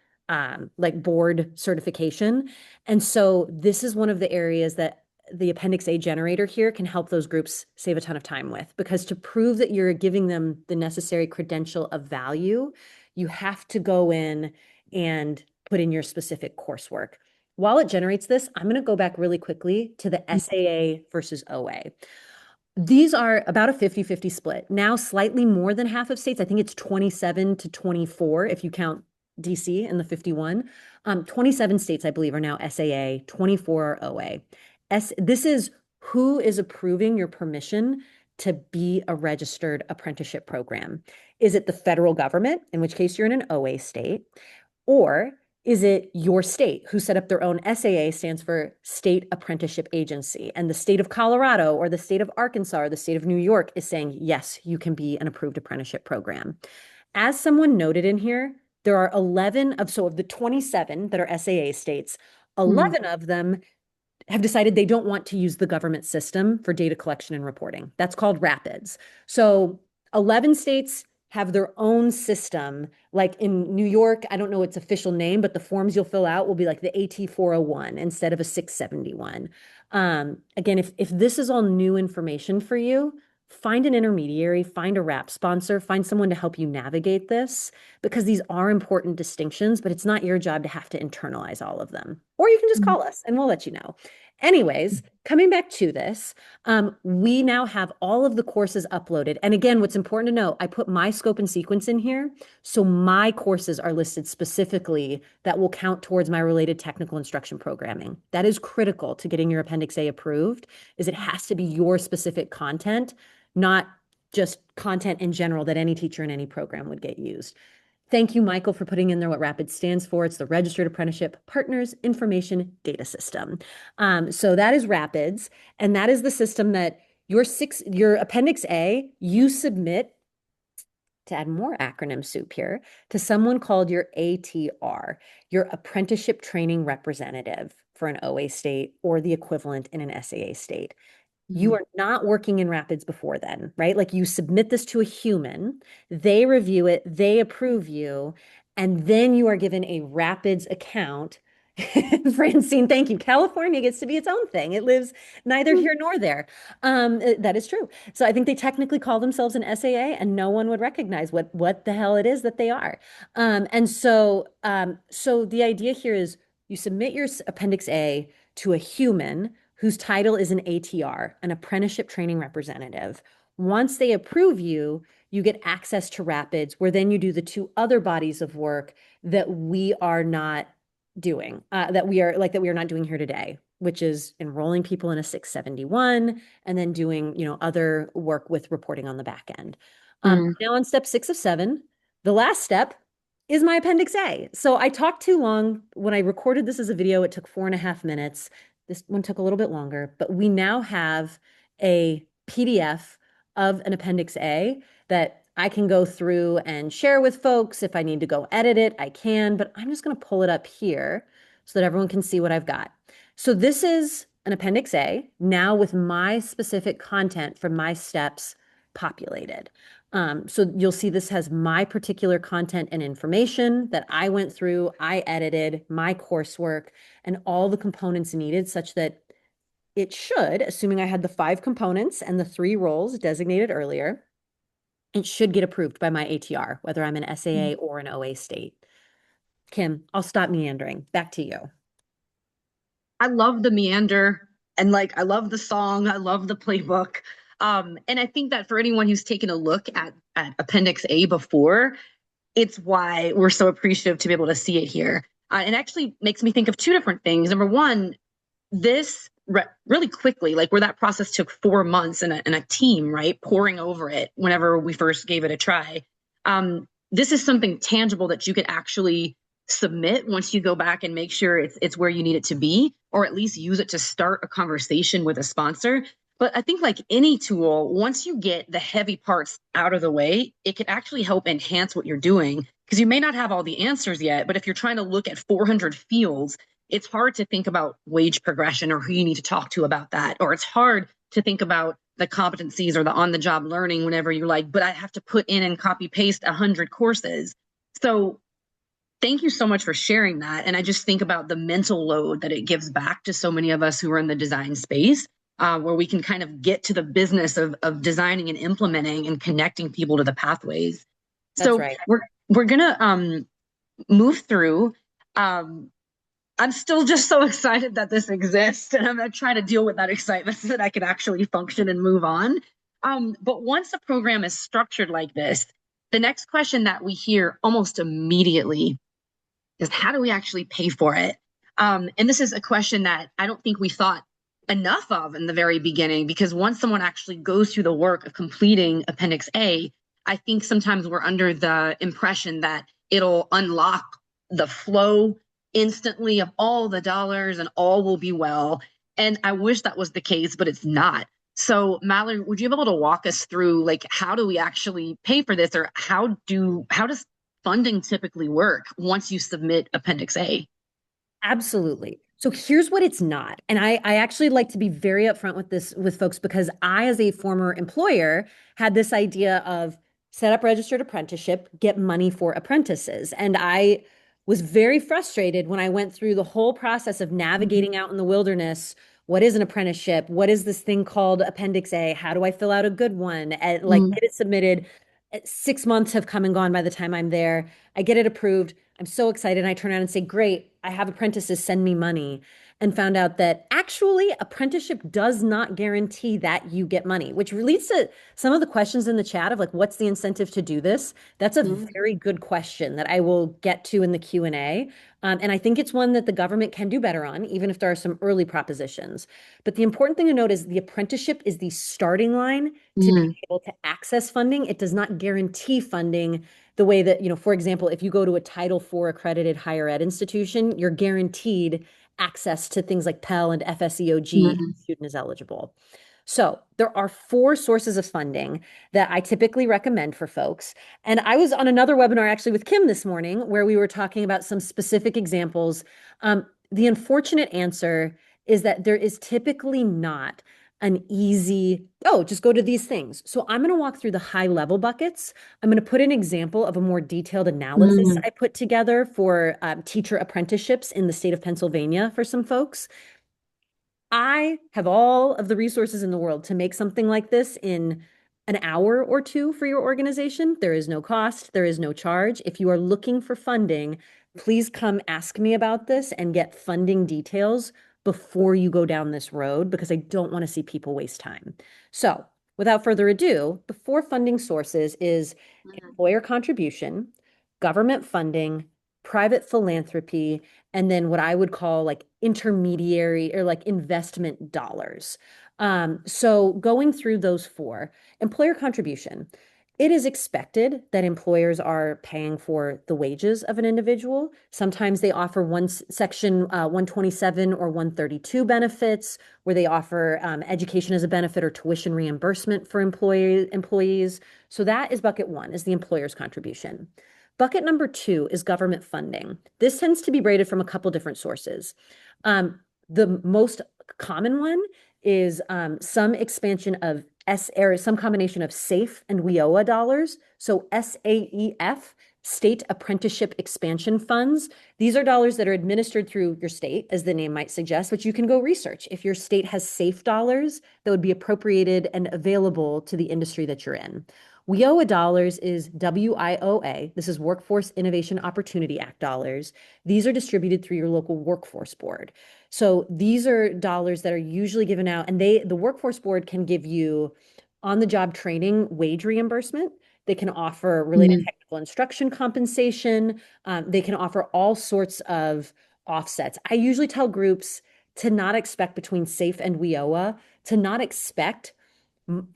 B: like board certification. And so this is one of the areas that the Appendix A generator here can help those groups save a ton of time with, because to prove that you're giving them the necessary credential of value, you have to go in and put in your specific coursework. While it generates this, I'm going to go back really quickly to the SAA versus OA. These are about a 50-50 split. Now, slightly more than half of states, I think it's 27 to 24 if you count DC in the 51. 27 states, I believe, are now SAA, 24 are OA. This is who is approving your permission to be a registered apprenticeship program. Is it the federal government, in which case you're in an OA state, or is it your state who set up their own SAA, stands for State Apprenticeship Agency, and the state of Colorado or the state of Arkansas or the state of New York is saying, yes, you can be an approved apprenticeship program. As someone noted in here, there are 11 of the 27 that are SAA states,
A: Mm.
B: 11 of them have decided they don't want to use the government system for data collection and reporting. That's called RAPIDS. So 11 states have their own system. Like in New York, I don't know its official name, but the forms you'll fill out will be like the AT 401 instead of a 671. Again, if this is all new information for you, find an intermediary, find a RAP sponsor, find someone to help you navigate this, because these are important distinctions, but it's not your job to have to internalize all of them. Or you can just
A: Mm.
B: call us and we'll let you know. Anyways, coming back to this, we now have all of the courses uploaded. And again, what's important to know, I put my scope and sequence in here. So my courses are listed specifically that will count towards my related technical instruction programming. That is critical to getting your Appendix A approved, is it has to be your specific content, not just content in general that any teacher in any program would get used. Thank you, Michael, for putting in there what RAPID stands for. It's the Registered Apprenticeship Partners Information Data System. So that is RAPIDS, and that is the system that your Appendix A, you submit, to add more acronym soup here, to someone called your ATR, your Apprenticeship Training Representative for an OA state or the equivalent in an SAA state. You are not working in Rapids before then, right? Like you submit this to a human, they review it, they approve you, and then you are given a Rapids account. Francine, thank you. California gets to be its own thing. It lives neither here nor there. That is true. So I think they technically call themselves an SAA, and no one would recognize what the hell it is that they are. So the idea here is you submit your Appendix A to a human whose title is an ATR, an Apprenticeship Training Representative. Once they approve you, you get access to Rapids, where then you do the two other bodies of work that we are not doing, that we are not doing here today, which is enrolling people in a 671 and then doing, other work with reporting on the back end. Now on step 6 of 7, the last step is my Appendix A. So I talked too long. When I recorded this as a video, it took 4.5 minutes. This one took a little bit longer, but we now have a PDF of an Appendix A that I can go through and share with folks. If I need to go edit it, I can, but I'm just going to pull it up here so that everyone can see what I've got. So this is an Appendix A now with my specific content from my steps populated. So you'll see this has my particular content and information that I went through, I edited, my coursework, and all the components needed such that it should, assuming I had the 5 components and the 3 roles designated earlier, it should get approved by my ATR, whether I'm an SAA or an OA state. Kim, I'll stop meandering. Back to you.
A: I love the meander and I love the song. I love the playbook. And I think that for anyone who's taken a look at Appendix A before, it's why we're so appreciative to be able to see it here. It actually makes me think of 2 different things. Number one, this really quickly, where that process took 4 months and a team, right, poring over it whenever we first gave it a try. This is something tangible that you could actually submit once you go back and make sure it's where you need it to be, or at least use it to start a conversation with a sponsor. But I think like any tool, once you get the heavy parts out of the way, it can actually help enhance what you're doing, because you may not have all the answers yet, but if you're trying to look at 400 fields, it's hard to think about wage progression or who you need to talk to about that. Or it's hard to think about the competencies or the on-the-job learning whenever you're like, but I have to put in and copy paste 100 courses. So thank you so much for sharing that. And I just think about the mental load that it gives back to so many of us who are in the design space, where we can kind of get to the business of designing and implementing and connecting people to the pathways.
B: That's
A: so
B: right.
A: we're gonna move through. I'm still just so excited that this exists, and I'm gonna try to deal with that excitement so that I can actually function and move on. But once a program is structured like this, the next question that we hear almost immediately is, how do we actually pay for it? And this is a question that I don't think we thought enough of in the very beginning, because once someone actually goes through the work of completing Appendix A, I think sometimes we're under the impression that it'll unlock the flow instantly of all the dollars and all will be well. And I wish that was the case, but it's not. So Mallory, would you be able to walk us through how do we actually pay for this, or how does funding typically work once you submit Appendix A?
B: Absolutely. So here's what it's not. And I actually like to be very upfront with this with folks, because I, as a former employer, had this idea of set up registered apprenticeship, get money for apprentices. And I was very frustrated when I went through the whole process of navigating out in the wilderness. What is an apprenticeship? What is this thing called Appendix A? How do I fill out a good one? And get it submitted. 6 months have come and gone by the time I'm there. I get it approved. I'm so excited. And I turn around and say, great, I have apprentices, send me money. and found out that actually apprenticeship does not guarantee that you get money, which leads to some of the questions in the chat of like, what's the incentive to do this? That's a
A: Mhm.
B: very good question that I will get to in the Q&A. And I think it's one that the government can do better on, even if there are some early propositions. But the important thing to note is the apprenticeship is the starting line to be
A: Mhm.
B: able to access funding. It does not guarantee funding the way that, for example, if you go to a Title IV accredited higher ed institution, you're guaranteed access to things like Pell and FSEOG if
A: Mhm.
B: the student is eligible. So there are four sources of funding that I typically recommend for folks. And I was on another webinar actually with Kim this morning where we were talking about some specific examples. The unfortunate answer is that there is typically not an easy, oh, just go to these things. So I'm going to walk through the high level buckets. I'm going to put an example of a more detailed analysis
A: Mhm.
B: I put together for teacher apprenticeships in the state of Pennsylvania for some folks. I have all of the resources in the world to make something like this in an hour or two for your organization. There is no cost, there is no charge. If you are looking for funding, please come ask me about this and get funding details before you go down this road because I don't want to see people waste time. So, without further ado, the four funding sources is
A: Mhm.
B: employer contribution, government funding, private philanthropy, and then what I would call like intermediary or like investment dollars. So going through those four, employer contribution. It is expected that employers are paying for the wages of an individual. Sometimes they offer one section 127 or 132 benefits where they offer education as a benefit or tuition reimbursement for employees. So that is bucket one, is the employer's contribution. Bucket number two is government funding. This tends to be rated from a couple different sources. The most common one is some expansion of or some combination of SAFE and WIOA dollars. So SAEF, State Apprenticeship Expansion Funds. These are dollars that are administered through your state, as the name might suggest, but you can go research. If your state has SAFE dollars that would be appropriated and available to the industry that you're in. WIOA dollars is WIOA. This is Workforce Innovation Opportunity Act dollars. These are distributed through your local workforce board. So these are dollars that are usually given out, and the workforce board can give you on-the-job training wage reimbursement. They can offer related
A: Mhm.
B: technical instruction compensation. They can offer all sorts of offsets. I usually tell groups to not expect between SAFE and WIOA, to not expect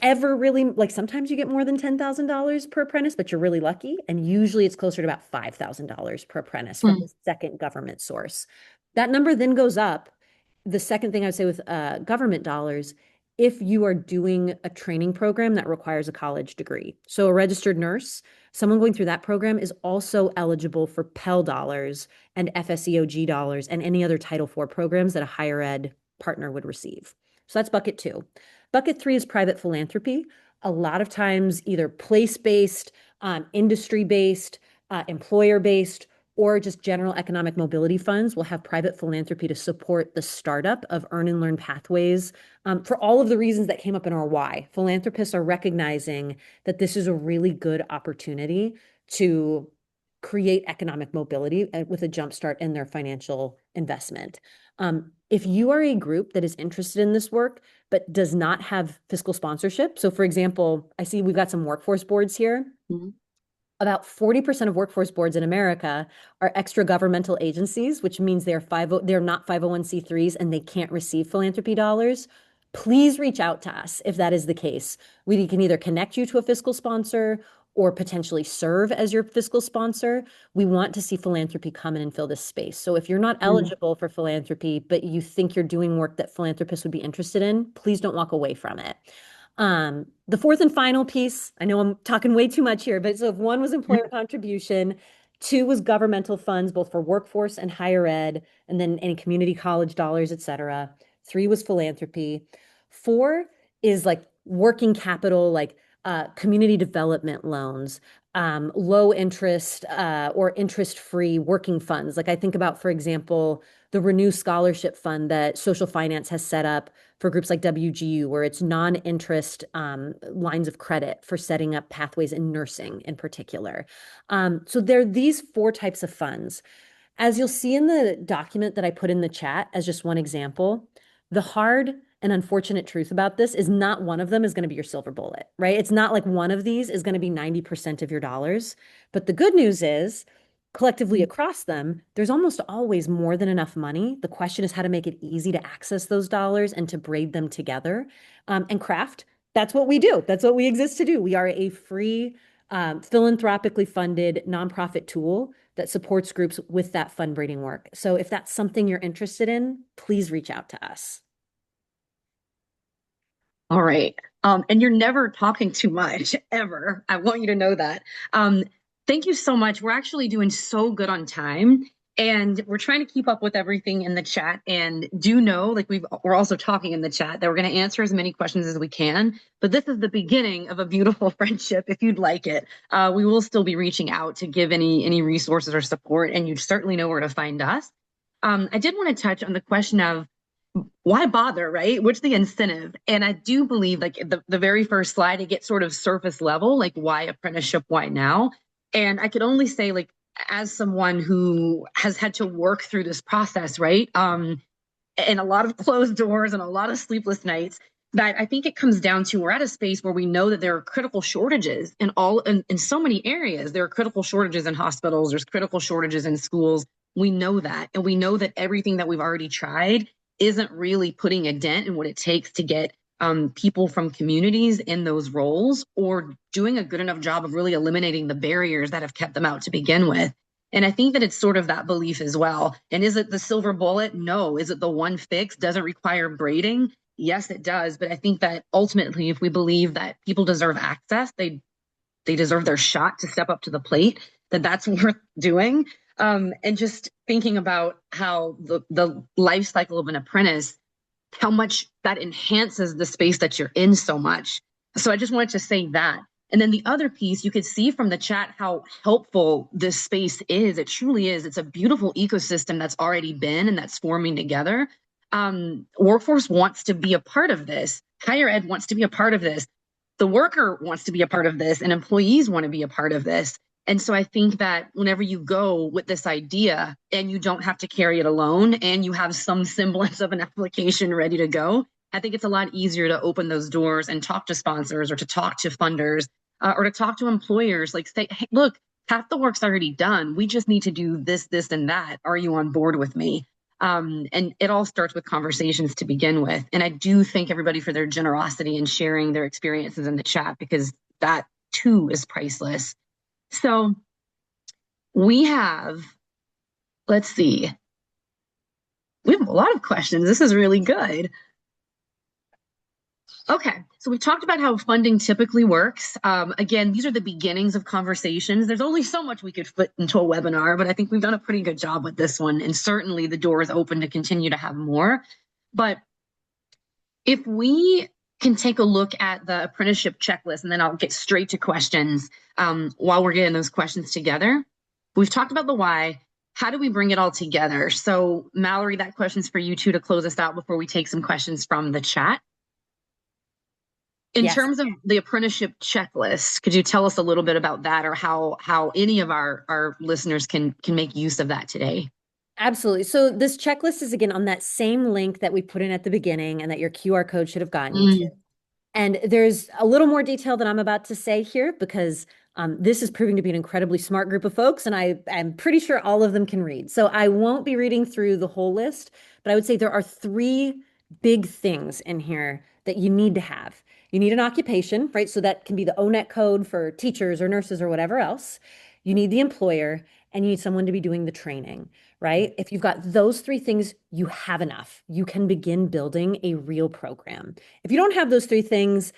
B: ever really like sometimes you get more than $10,000 per apprentice, but you're really lucky. And usually it's closer to about $5,000 per apprentice from the
A: Mhm.
B: second government source. That number then goes up. The second thing I would say with government dollars, if you are doing a training program that requires a college degree. So a registered nurse, someone going through that program is also eligible for Pell dollars and FSEOG dollars and any other Title IV programs that a higher ed partner would receive. So that's bucket two. Bucket three is private philanthropy. A lot of times, either place-based, industry-based, employer-based, or just general economic mobility funds will have private philanthropy to support the startup of earn and learn pathways for all of the reasons that came up in our why. Philanthropists are recognizing that this is a really good opportunity to create economic mobility with a jumpstart in their financial investment. If you are a group that is interested in this work, but does not have fiscal sponsorship. So for example, I see we've got some workforce boards here.
A: Mhm.
B: About 40% of workforce boards in America are extra governmental agencies, which means they're not 501c3s and they can't receive philanthropy dollars. Please reach out to us if that is the case. We can either connect you to a fiscal sponsor or potentially serve as your fiscal sponsor. We want to see philanthropy come in and fill this space. So if you're not
A: Mhm.
B: eligible for philanthropy, but you think you're doing work that philanthropists would be interested in, please don't walk away from it. The fourth and final piece, I know I'm talking way too much here, but so if one was employer contribution, two was governmental funds, both for workforce and higher ed, and then any community college dollars, et cetera. Three was philanthropy. Four is like working capital, like community development loans, low interest or interest-free working funds. Like I think about, for example, the Renew Scholarship Fund that social finance has set up for groups like WGU, where it's non-interest lines of credit for setting up pathways in nursing in particular. So there are these four types of funds. As you'll see in the document that I put in the chat as just one example, the hard and unfortunate truth about this is not one of them is going to be your silver bullet, right? It's not like one of these is going to be 90% of your dollars. But the good news is, collectively across them, there's almost always more than enough money. The question is how to make it easy to access those dollars and to braid them together. And craft, that's what we do. That's what we exist to do. We are a free, philanthropically funded nonprofit tool that supports groups with that fundraising work. So if that's something you're interested in, please reach out to us.
A: All right. And you're never talking too much, ever. I want you to know that. Thank you so much. We're actually doing so good on time. And we're trying to keep up with everything in the chat. And do know, like we're also talking in the chat that we're going to answer as many questions as we can. But this is the beginning of a beautiful friendship. If you'd like it, we will still be reaching out to give any resources or support. And you certainly know where to find us. I did want to touch on the question of why bother, right? What's the incentive? And I do believe like the very first slide, it gets sort of surface level, like why apprenticeship, why now? And I could only say like, as someone who has had to work through this process, right? And a lot of closed doors and a lot of sleepless nights, that I think it comes down to we're at a space where we know that there are critical shortages in so many areas. There are critical shortages in hospitals, there's critical shortages in schools. We know that. And we know that everything that we've already tried isn't really putting a dent in what it takes to get people from communities in those roles or doing a good enough job of really eliminating the barriers that have kept them out to begin with. And I think that it's sort of that belief as well. And is it the silver bullet? No. Is it the one fix? Does it require braiding? Yes, it does. But I think that ultimately, if we believe that people deserve access, they deserve their shot to step up to the plate, that's worth doing. And just thinking about how the life cycle of an apprentice, how much that enhances the space that you're in so much. So I just wanted to say that. And then the other piece, you could see from the chat how helpful this space is. It truly is. It's a beautiful ecosystem that's already been and that's forming together. Workforce wants to be a part of this. Higher ed wants to be a part of this. The worker wants to be a part of this, and employees want to be a part of this. And so I think that whenever you go with this idea and you don't have to carry it alone and you have some semblance of an application ready to go, I think it's a lot easier to open those doors and talk to sponsors or to talk to funders or to talk to employers, like say, hey, look, half the work's already done. We just need to do this, this, and that. Are you on board with me? And it all starts with conversations to begin with. And I do thank everybody for their generosity and sharing their experiences in the chat, because that too is priceless. So we have, let's see, we have a lot of questions. This is really good. Okay, so we talked about how funding typically works. Again, these are the beginnings of conversations. There's only so much we could fit into a webinar, but I think we've done a pretty good job with this one. And certainly the door is open to continue to have more. But if we can take a look at the apprenticeship checklist, and then I'll get straight to questions while we're getting those questions together. We've talked about the why. How do we bring it all together? So Mallory, that question's for you too to close us out before we take some questions from the chat. In terms of the apprenticeship checklist, could you tell us a little bit about that, or how any of our listeners can make use of that today?
B: Absolutely. So this checklist is again on that same link that we put in at the beginning and that your QR code should have gotten you to. And there's a little more detail that I'm about to say here because this is proving to be an incredibly smart group of folks, and I am pretty sure all of them can read. So I won't be reading through the whole list, but I would say there are 3 big things in here that you need to have. You need an occupation, right? So that can be the ONET code for teachers or nurses or whatever else. You need the employer, and you need someone to be doing the training, right? If you've got those 3 things, you have enough. You can begin building a real program. If you don't have those 3 things,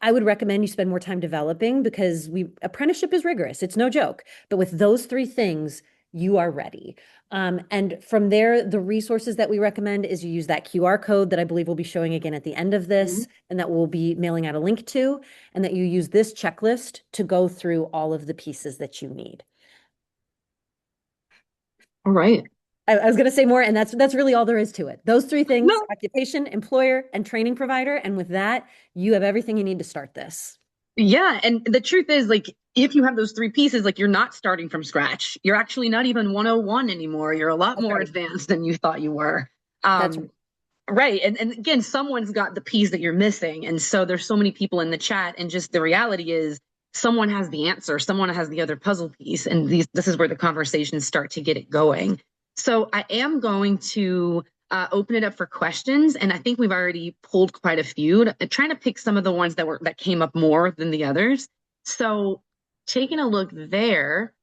B: I would recommend you spend more time developing, because apprenticeship is rigorous. It's no joke. But with those 3 things, you are ready. And from there, the resources that we recommend is you use that QR code that I believe we'll be showing again at the end of this, and that we'll be mailing out a link to, and that you use this checklist to go through all of the pieces that you need.
A: All right.
B: I was going to say more, and that's really all there is to it. Those 3 things: occupation, employer, and training provider. And with that, you have everything you need to start this.
A: Yeah. And the truth is, like, if you have those three pieces, like you're not starting from scratch. You're actually not even 101 anymore. You're a lot
B: That's
A: more
B: right.
A: advanced than you thought you were.
B: That's right.
A: Right. And again, someone's got the piece that you're missing. And so there's so many people in the chat. And just the reality is someone has the answer, someone has the other puzzle piece. And this is where the conversations start to get it going. So I am going to open it up for questions. And I think we've already pulled quite a few, trying to pick some of the ones that came up more than the others. So taking a look there,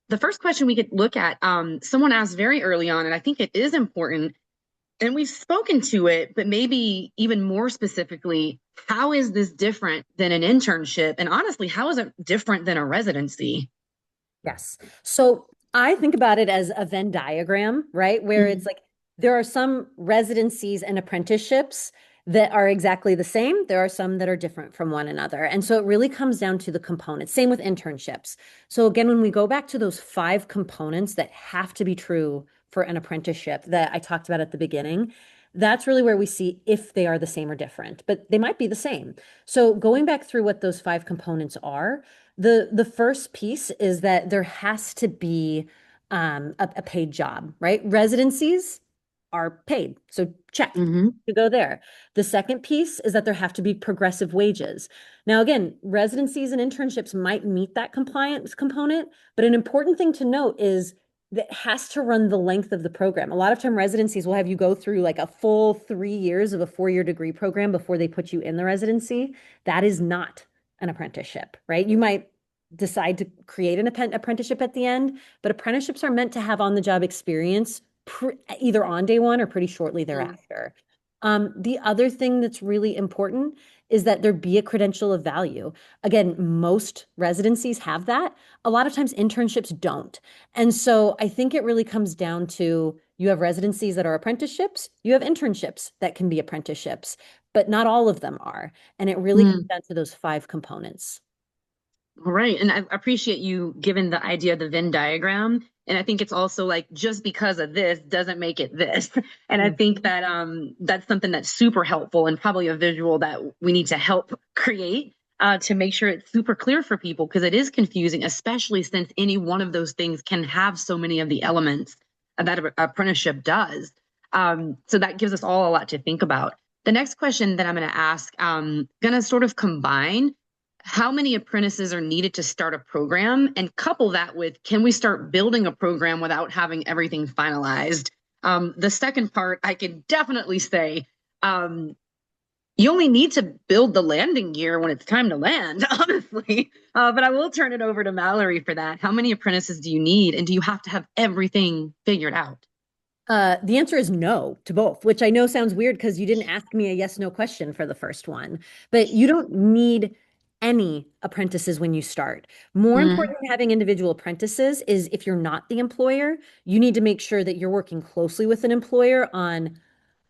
A: the first question we could look at, someone asked very early on, and I think it is important, and we've spoken to it, but maybe even more specifically, how is this different than an internship? And honestly, how is it different than a residency?
B: Yes. So I think about it as a Venn diagram, right? Where it's
A: Mhm.
B: like there are some residencies and apprenticeships that are exactly the same. There are some that are different from one another. And so it really comes down to the components. Same with internships. So again, when we go back to those five components that have to be true for an apprenticeship that I talked about at the beginning, that's really where we see if they are the same or different, but they might be the same. So going back through what those five components are, the first piece is that there has to be a paid job, right? Residencies are paid, so check
A: Mhm.
B: to go there. The second piece is that there have to be progressive wages. Now, again, residencies and internships might meet that compliance component, but an important thing to note is that has to run the length of the program. A lot of time residencies will have you go through like a full 3 years of a 4-year degree program before they put you in the residency. That is not an apprenticeship, right? You might decide to create an apprenticeship at the end, but apprenticeships are meant to have on-the-job experience either on day one or pretty shortly
A: Mm.
B: thereafter. The other thing that's really important is that there be a credential of value. Again, most residencies have that. A lot of times internships don't. And so I think it really comes down to you have residencies that are apprenticeships, you have internships that can be apprenticeships, but not all of them are. And it really comes
A: Mm.
B: down to those five components.
A: All right. And I appreciate you giving the idea of the Venn diagram. And I think it's also like just because of this doesn't make it this. And I
B: Mm.
A: think that that's something that's super helpful and probably a visual that we need to help create to make sure it's super clear for people because it is confusing, especially since any one of those things can have so many of the elements that an apprenticeship does. So that gives us all a lot to think about. The next question that I'm going to ask, going to sort of combine how many apprentices are needed to start a program and couple that with can we start building a program without having everything finalized. The second part I can definitely say um, you only need to build the landing gear when it's time to land, honestly. But I will turn it over to Mallory for that. How many apprentices do you need and do you have to have everything figured out?
B: The answer is no to both, which I know sounds weird because you didn't ask me a yes, no question for the first one. But you don't need any apprentices when you start. More
A: Mm,
B: important than having individual apprentices is if you're not the employer, you need to make sure that you're working closely with an employer on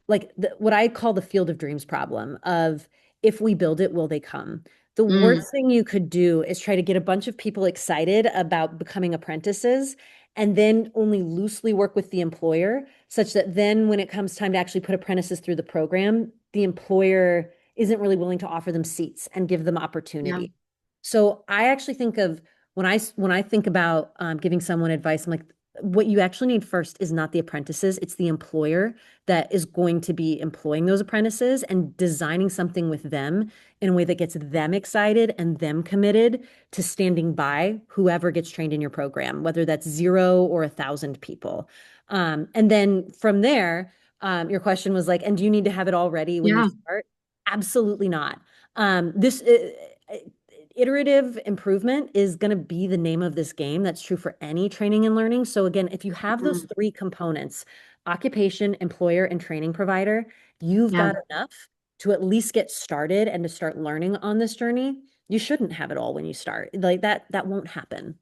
B: like what I call the field of dreams problem of if we build it, will they come? The
A: mm,
B: worst thing you could do is try to get a bunch of people excited about becoming apprentices and then only loosely work with the employer, such that then when it comes time to actually put apprentices through the program, the employer isn't really willing to offer them seats and give them
A: yeah.
B: opportunity. So I actually think of when I think about giving someone advice, I'm like, what you actually need first is not the apprentices, it's the employer that is going to be employing those apprentices and designing something with them in a way that gets them excited and them committed to standing by whoever gets trained in your program, whether that's 0 or 1,000 people. And then from there, your question was like, and do you need to have it all ready when you
A: Yeah.
B: start? Absolutely not. This iterative improvement is going to be the name of this game. That's true for any training and learning. So again, if you have those
A: Mm,
B: three components, occupation, employer, and training provider, you've
A: yeah.
B: got enough to at least get started and to start learning on this journey. You shouldn't have it all when you start. Like that won't happen.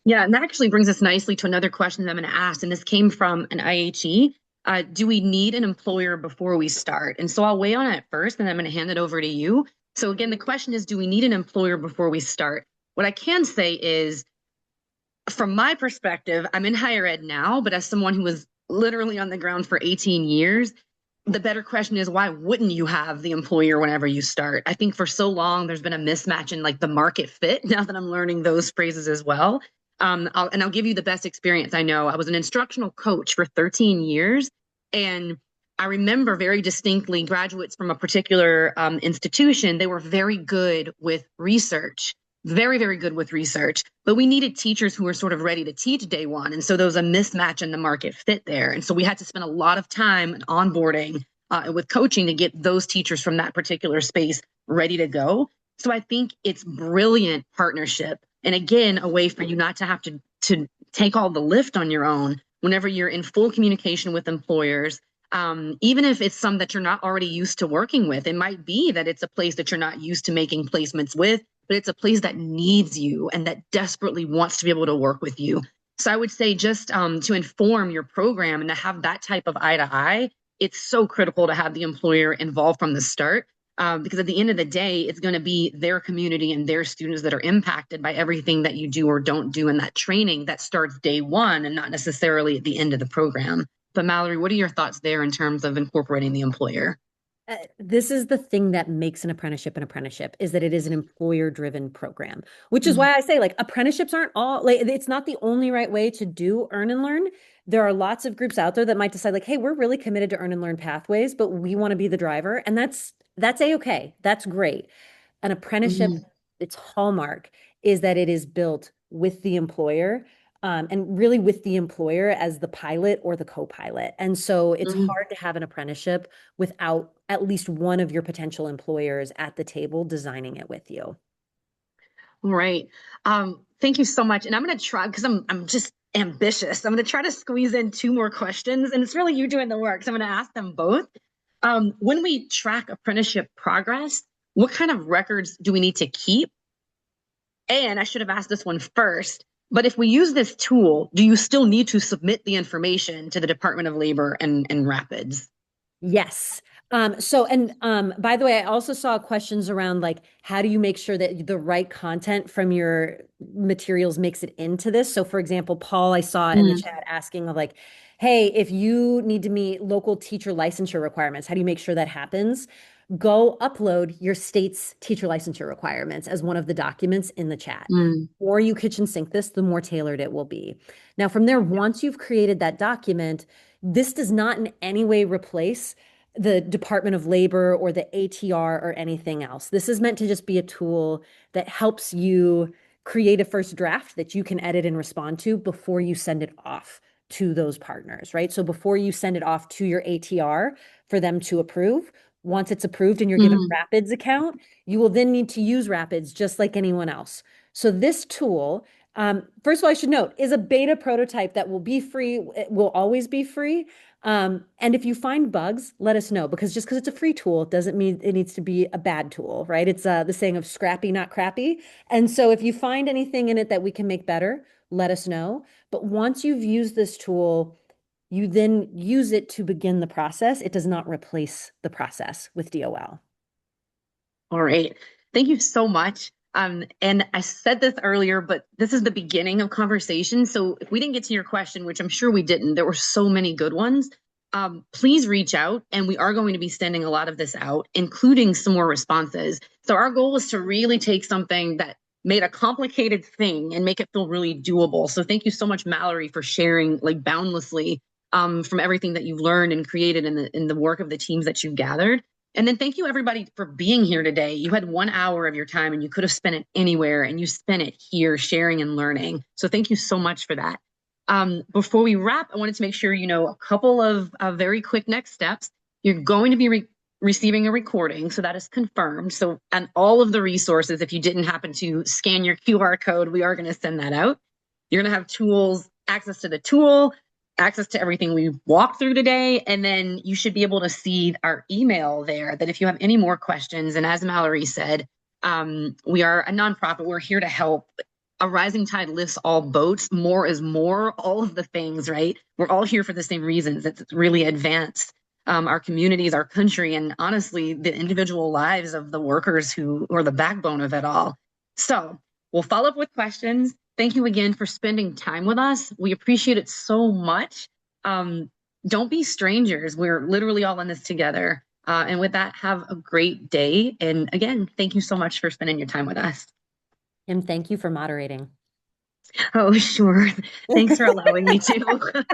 A: Yeah, and that actually brings us nicely to another question that I'm going to ask. And this came from an IHE. Do we need an employer before we start? And so I'll weigh on it first, and then I'm going to hand it over to you. So again, the question is, do we need an employer before we start? What I can say is, from my perspective, I'm in higher ed now, but as someone who was literally on the ground for 18 years, the better question is, why wouldn't you have the employer whenever you start? I think for so long there's been a mismatch in like the market fit. Now that I'm learning those phrases as well. I'll give you the best experience I know. I was an instructional coach for 13 years, and I remember very distinctly graduates from a particular institution. They were very good with research, very, very good with research, but we needed teachers who were sort of ready to teach day one. And so there was a mismatch in the market fit there. And so we had to spend a lot of time onboarding with coaching to get those teachers from that particular space ready to go. So I think it's brilliant partnership. And again, a way for you not to have to take all the lift on your own whenever you're in full communication with employers. Even if it's some that you're not already used to working with, it might be that it's a place that you're not used to making placements with, but it's a place that needs you and that desperately wants to be able to work with you. So I would say just to inform your program and to have that type of eye to eye, it's so critical to have the employer involved from the start. Because at the end of the day, it's going to be their community and their students that are impacted by everything that you do or don't do in that training that starts day one and not necessarily at the end of the program. But Mallory, what are your thoughts there in terms of incorporating the employer?
B: This is the thing that makes an apprenticeship is that it is an employer-driven program, which is
A: Mm,
B: why I say like apprenticeships aren't all like it's not the only right way to do earn and learn. There are lots of groups out there that might decide like, hey, we're really committed to earn and learn pathways, but we want to be the driver, and that's a-okay. That's great. An apprenticeship,
A: mm,
B: its hallmark is that it is built with the employer, and really with the employer as the pilot or the co-pilot. And so it's
A: mm.
B: hard to have an apprenticeship without at least one of your potential employers at the table designing it with you.
A: All right. Thank you so much. And I'm going to try because I'm just ambitious. I'm going to try to squeeze in two more questions, and it's really you doing the work. So I'm going to ask them both. When we track apprenticeship progress, what kind of records do we need to keep? And I should have asked this one first, but if we use this tool, do you still need to submit the information to the Department of Labor and Rapids?
B: Yes. And by the way, I also saw questions around like how do you make sure that the right content from your materials makes it into this? So for example, Paul, I saw in the
A: Mm,
B: chat asking like, hey, if you need to meet local teacher licensure requirements, how do you make sure that happens? Go upload your state's teacher licensure requirements as one of the documents in the chat.
A: mm,
B: The more you kitchen sink this, the more tailored it will be. Now, from there, once you've created that document, this does not in any way replace the Department of Labor or the ATR or anything else. This is meant to just be a tool that helps you create a first draft that you can edit and respond to before you send it off to those partners, right? So before you send it off to your ATR for them to approve, once it's approved and you're given a
A: mm.
B: Rapids account, you will then need to use Rapids just like anyone else. So this tool, first of all, I should note, is a beta prototype that will be free, it will always be free. And if you find bugs, let us know because just because it's a free tool doesn't mean it needs to be a bad tool, right? It's the saying of scrappy, not crappy. And so if you find anything in it that we can make better, let us know. But once you've used this tool, you then use it to begin the process. It does not replace the process with DOL.
A: All right. Thank you so much. And I said this earlier, but this is the beginning of conversation. So if we didn't get to your question, which I'm sure we didn't, there were so many good ones. Please reach out, and we are going to be sending a lot of this out, including some more responses. So our goal is to really take something that made a complicated thing and make it feel really doable. So thank you so much, Mallory, for sharing like boundlessly from everything that you've learned and created in the work of the teams that you've gathered. And then thank you everybody for being here today. You had 1 hour of your time and you could have spent it anywhere, and you spent it here sharing and learning. So thank you so much for that. Before we wrap, I wanted to make sure you know a couple of very quick next steps. You're going to be receiving a recording, so that is confirmed. So, and all of the resources, if you didn't happen to scan your QR code, we are going to send that out. You're going to have tools, access to the tool, access to everything we walked through today. And then you should be able to see our email there that if you have any more questions, and as Mallory said, we are a nonprofit. We're here to help. A rising tide lifts all boats. More is more, all of the things, right? We're all here for the same reasons. It's really advanced our communities, our country, and honestly, the individual lives of the workers who are the backbone of it all. So we'll follow up with questions. Thank you again for spending time with us. We appreciate it so much. don't be strangers. We're literally all in this together. And with that, have a great day. And again, thank you so much for spending your time with us.
B: And thank you for moderating.
A: Oh, sure. Thanks for allowing me to.